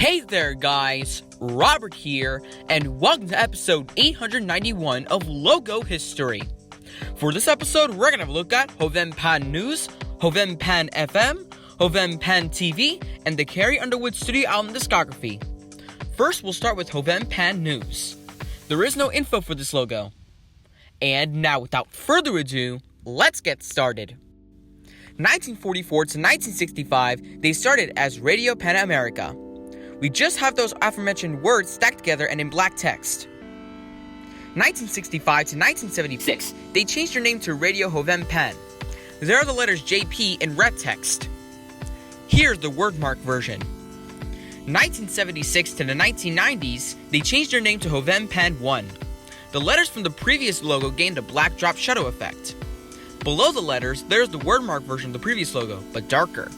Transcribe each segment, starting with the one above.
Hey there guys, Robert here, and welcome to episode 891 of Logo History. For this episode, we're going to have a look at Jovem Pan News, Jovem Pan FM, Jovem Pan TV, and the Carrie Underwood studio album Discography. First, we'll start with Jovem Pan News. There is no info for this logo. And now, without further ado, let's get started. 1944 to 1965, they started as Radio Pan America. We just have those aforementioned words stacked together and in black text. 1965 to 1976, they changed their name to Radio Jovem Pan. There are the letters JP in red text. Here's the wordmark version. 1976 to the 1990s, they changed their name to Jovem Pan 1. The letters from the previous logo gained a black drop shadow effect. Below the letters, there's the wordmark version of the previous logo, but darker.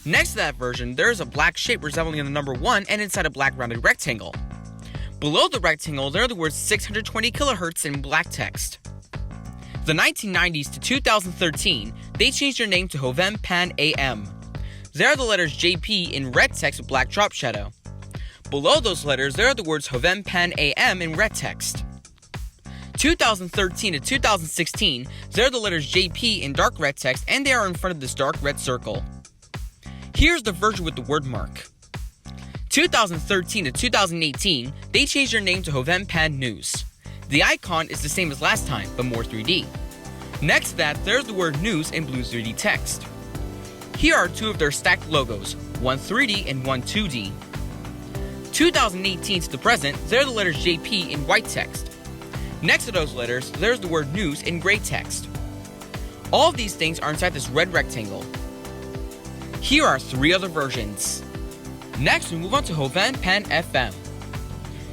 Next to that version, there is a black shape resembling the number 1 and inside a black rounded rectangle. Below the rectangle, there are the words 620 kHz in black text. The 1990s to 2013, they changed their name to Jovem Pan AM. There are the letters JP in red text with black drop shadow. Below those letters, there are the words Jovem Pan AM in red text. 2013 to 2016, there are the letters JP in dark red text and they are in front of this dark red circle. Here's the version with the wordmark. 2013 to 2018, they changed their name to Jovem Pan News. The icon is the same as last time, but more 3D. Next to that, there's the word news in blue 3D text. Here are two of their stacked logos, one 3D and one 2D. 2018 to the present, there are the letters JP in white text. Next to those letters, there's the word news in gray text. All of these things are inside this red rectangle. Here are three other versions. Next, we move on to Jovem Pan FM.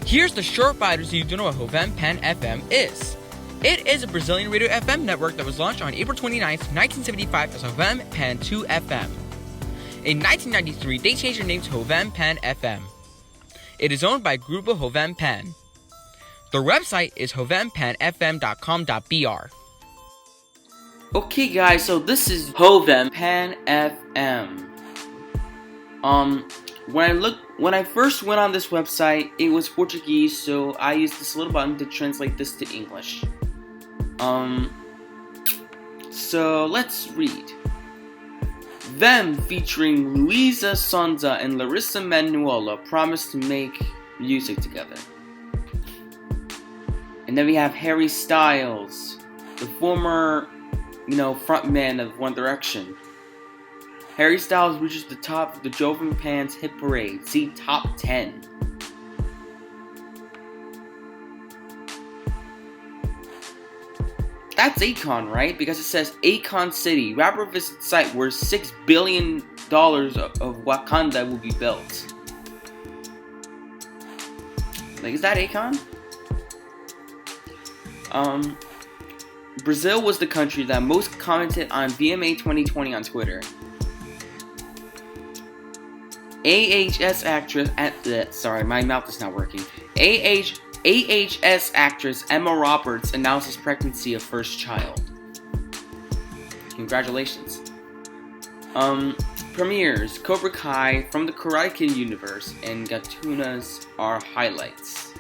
Here's the short bio so you do know what Jovem Pan FM is. It is a Brazilian radio FM network that was launched on April 29, 1975 as Jovem Pan 2 FM. In 1993, they changed their name to Jovem Pan FM. It is owned by Grupo Jovem Pan. Their website is jovempanfm.com.br. Okay guys, so this is Jovem Pan FM. When I first went on this website, it was Portuguese, so I used this little button to translate this to English. So let's read. Them featuring Luisa Sonza and Larissa Manoela promised to make music together. And then we have Harry Styles, the former, frontman of One Direction. Harry Styles reaches the top of the Jovem Pan's hit parade. See top 10. That's Akon, right? Because it says Akon City. Rapper visits site where $6 billion of Wakanda will be built. Is that Akon? Brazil was the country that most commented on VMA 2020 on Twitter. AHS actress my mouth is not working. AHS actress Emma Roberts announces pregnancy of first child. Congratulations. Premieres Cobra Kai from the Karate Kid universe and Gatunas are highlights.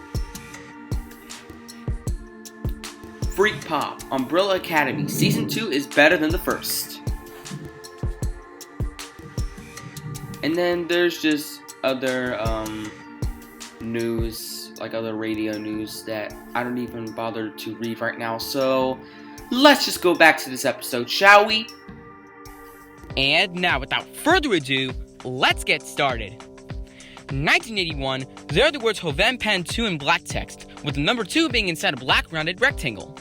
Freak Pop, Umbrella Academy, Season 2 is better than the first. And then there's just other news, like other radio news that I don't even bother to read right now. So let's just go back to this episode, shall we? And now, without further ado, let's get started. 1981, there are the words Jovem Pan 2 in black text, with the number 2 being inside a black rounded rectangle.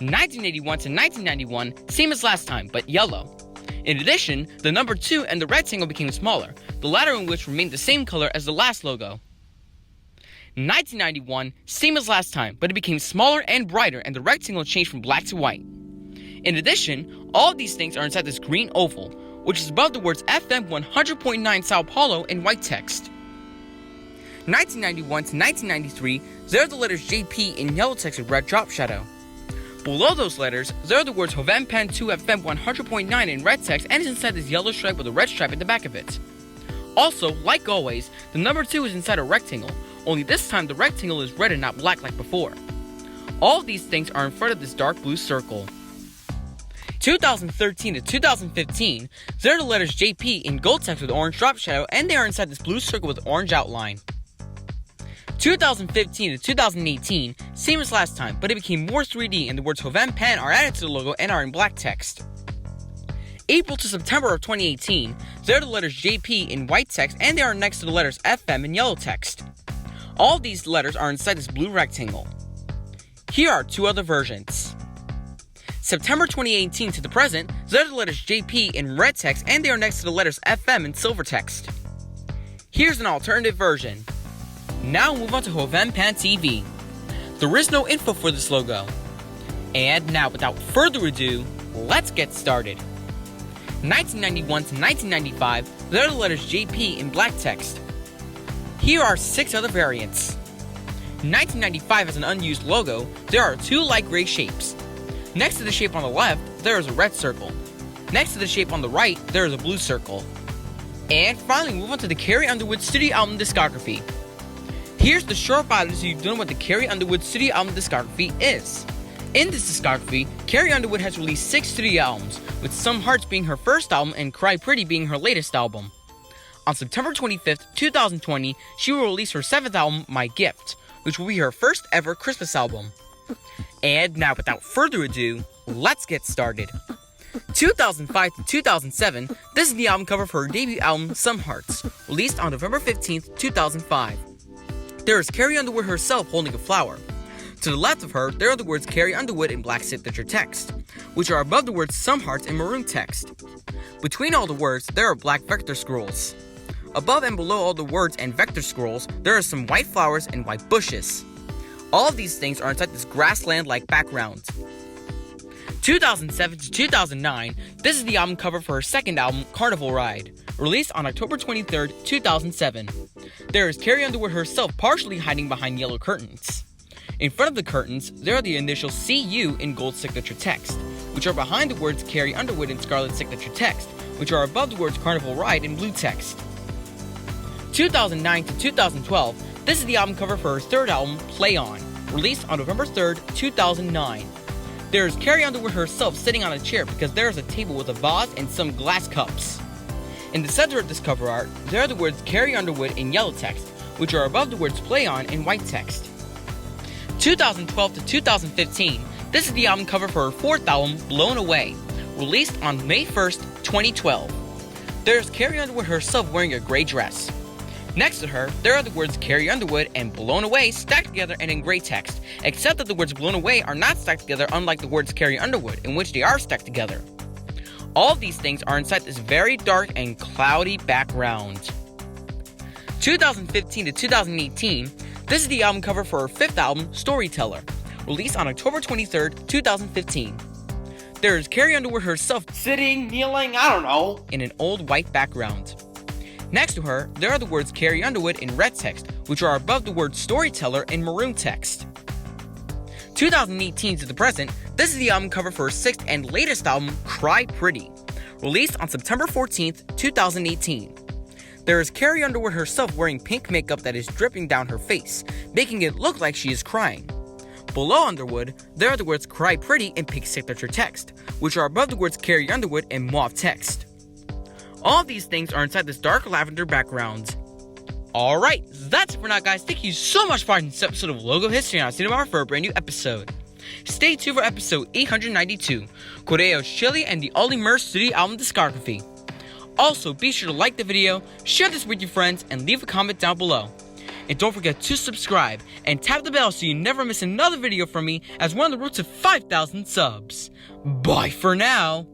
1981 to 1991, same as last time, but yellow. In addition, the number 2 and the rectangle became smaller, the latter in which remained the same color as the last logo. 1991, same as last time, but it became smaller and brighter and the rectangle changed from black to white. In addition, all of these things are inside this green oval, which is above the words FM 100.9 Sao Paulo in white text. 1991 to 1993, there are the letters JP in yellow text with red drop shadow. Below those letters, there are the words Jovem Pan 2 FM 100.9 in red text and is inside this yellow stripe with a red stripe at the back of it. Also, like always, the number 2 is inside a rectangle, only this time the rectangle is red and not black like before. All of these things are in front of this dark blue circle. 2013 to 2015, there are the letters JP in gold text with orange drop shadow, and they are inside this blue circle with orange outline. 2015 to 2018, same as last time, but it became more 3D and the words Jovem Pan are added to the logo and are in black text. April to September of 2018, there are the letters JP in white text and they are next to the letters FM in yellow text. All of these letters are inside this blue rectangle. Here are 2 other versions. September 2018 to the present, there are the letters JP in red text and they are next to the letters FM in silver text. Here's an alternative version. Now we'll move on to Jovem Pan TV. There is no info for this logo. And now without further ado, let's get started. 1991 to 1995, there are the letters JP in black text. Here are 6 other variants. 1995 has an unused logo. There are 2 light gray shapes. Next to the shape on the left, there is a red circle. Next to the shape on the right, there is a blue circle. And finally, move on to the Carrie Underwood studio album discography. Here's the short bio so you know what the Carrie Underwood studio album discography is. In this discography, Carrie Underwood has released 6 studio albums, with Some Hearts being her first album and Cry Pretty being her latest album. On September 25th, 2020, she will release her 7th album, My Gift, which will be her first ever Christmas album. And now without further ado, let's get started. 2005 to 2007, this is the album cover for her debut album, Some Hearts, released on November 15th, 2005. There is Carrie Underwood herself holding a flower. To the left of her, there are the words Carrie Underwood in black signature text, which are above the words Some Hearts in maroon text. Between all the words, there are black vector scrolls. Above and below all the words and vector scrolls, there are some white flowers and white bushes. All of these things are inside this grassland-like background. 2007 to 2009, this is the album cover for her second album, Carnival Ride, released on October 23rd, 2007. There is Carrie Underwood herself partially hiding behind yellow curtains. In front of the curtains, there are the initials CU in gold signature text, which are behind the words Carrie Underwood in scarlet signature text, which are above the words Carnival Ride in blue text. 2009 to 2012, this is the album cover for her third album, Play On, released on November 3rd, 2009. There is Carrie Underwood herself sitting on a chair because there is a table with a vase and some glass cups. In the center of this cover art, there are the words Carrie Underwood in yellow text, which are above the words Play On in white text. 2012 to 2015, this is the album cover for her fourth album, Blown Away, released on May 1st, 2012. There is Carrie Underwood herself wearing a gray dress. Next to her, there are the words Carrie Underwood and Blown Away stacked together and in gray text, except that the words Blown Away are not stacked together unlike the words Carrie Underwood, in which they are stacked together. All of these things are inside this very dark and cloudy background. 2015 to 2018, this is the album cover for her fifth album, Storyteller, released on October 23rd, 2015. There is Carrie Underwood herself sitting, kneeling, I don't know, in an old white background. Next to her, there are the words Carrie Underwood in red text, which are above the word Storyteller in maroon text. 2018 to the present, this is the album cover for her sixth and latest album, Cry Pretty, released on September 14th, 2018. There is Carrie Underwood herself wearing pink makeup that is dripping down her face, making it look like she is crying. Below Underwood, there are the words Cry Pretty in pink signature text, which are above the words Carrie Underwood in mauve text. All of these things are inside this dark lavender background. Alright, that's it for now, guys. Thank you so much for watching this episode of Logo History, and I'll see you tomorrow for a brand new episode. Stay tuned for episode 892, Coreo's Chile and the Ollie Murs Studio Album Discography. Also, be sure to like the video, share this with your friends, and leave a comment down below. And don't forget to subscribe and tap the bell so you never miss another video from me as we're on the road to 5,000 subs. Bye for now!